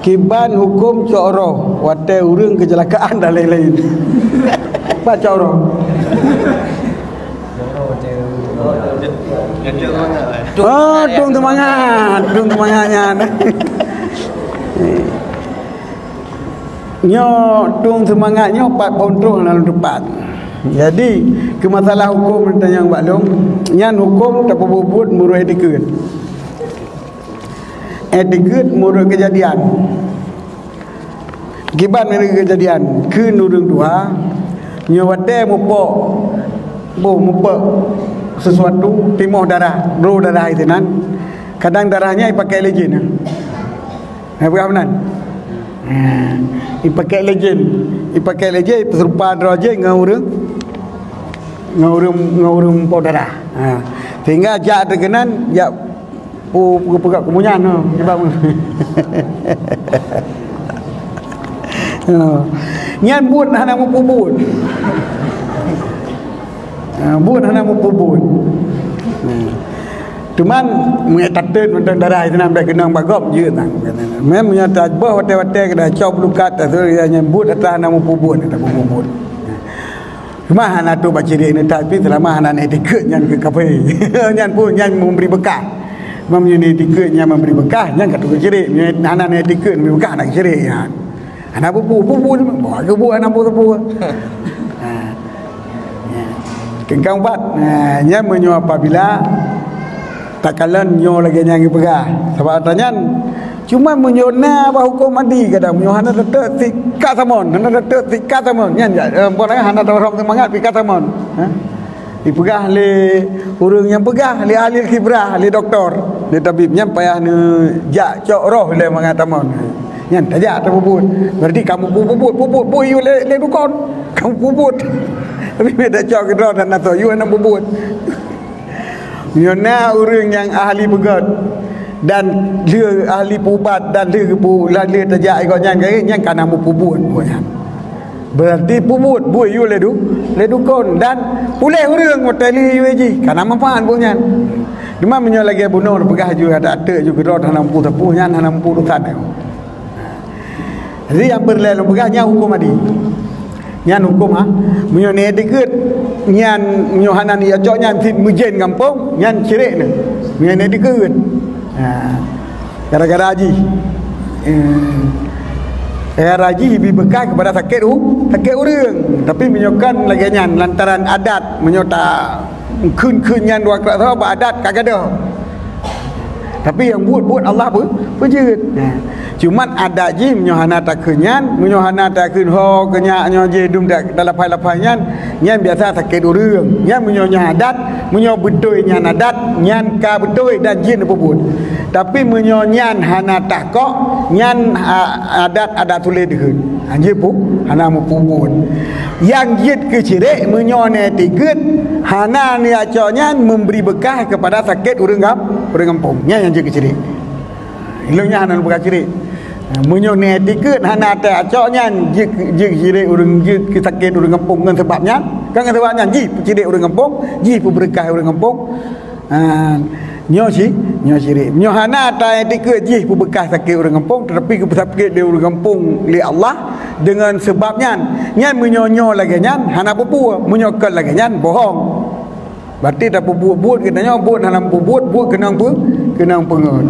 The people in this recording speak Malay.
Kiban hukum coroh wate urang kecelakaan dan lain-lain. Apa coroh? Oh, tung temangannya. Nyo tung semangatnya 4 kontrol dalam depan. Jadi ke masalah hukum tanya Pak Long, nyan hukum tak berbut murah etiket. Etiket murah kejadian. Giban dari kejadian ke nurung dua nyo wate mupok sesuatu timah darah, bro darah itu nan. Kadang darahnya dipakai legend. Apa benar? Dipakai legend serupa deraja ngurung darah. Sehingga jak terkenan jak pegak kemunyan sebab nyan buat hana mupubut. Buat hana mupubut. Cuman mengatakan tentang darah itu nampak kenang bagop je tang. Memang nyata bah wate-wate kena cop lukat tu dia nyebut atas nama pubut tak pubut. Cuma hana tu baca dia ni tapi selama hana etiket yang ke kafe. Yang pun yang memberi bekah. Memang etiket yang memberi bekah yang kata cerik hana etiket memberi bekah nak cerik ya. Hana pubut bawa ke buat hana pubut. Kengkang bat nya menyo apabila tak kalan nyo lagi yang pegah sebab tanya cuma menyona bah hukum mandi kadang menyo hana detek tikat samon nyan orang hana orang semangat tikat samon dipegah le urang yang pegah le ahli khibrah le doktor le tabibnya payah ne jak cok roh le mangatamon nyan tajak terbubut berarti kamu bubut boyu le dukon kamu bubut tapi beda cok kedua dan atau you nak bubut. Nyona orang yang ahli pegat dan dia ahli pubat dan dia dia tajak ikut yang kana mu pubut boyan. Berarti pubut boy you ledu kon dan pulih orang hoteli you ji kana manfaat boyan. Cuma menyo lagi bunuh pegah juga ada juga rod hana mu tepuh nyan hana mu rutan. Jadi yang berlalu pegahnya hukum adi. Nyan hukum menyo ne deket nyan nyohanan ya cok nyan sit mujen kampung nyan cirik ni nyan deket gara-gara haji haji lebih bekal kepada sakit urang tapi menyokan lagi nyan lantaran adat menyota kun nyan dua kelak tahu adat kagak ada tapi yang buat Allah pun berjerit. Cuman ada je menyohana takunyan menyohana takun ho kenyak nyo je dum dalam pai-lapaian nyan biasa sakit urang nyan menyonya adat menyo betul nyan adat nyan ka betul dan jin puput tapi menyonyan hana takok nyan adat tulis dekeun anje pu hana mupuput yang jid ke cirik menyone tiket hana ni aconyan memberi bekah kepada sakit urang kampung nyan yang jid ke cirik ilmunya hana bekah cirik menyone tiket hana ta acoknya jig cirik urang jid ke sakit urang kampung kan sebabnya ji cirik urang kampung ji pu berkah urang kampung nyo cirik nyo hana ta tiket ji pu bekah sakit urang kampung tetapi ke sakit dia urang kampung li Allah dengan sebabnya nyan menyonyo lagi nyan hana pupu menyokan lagi nyan bohong berarti tak buat kita nyo buat hana buat kenang pengen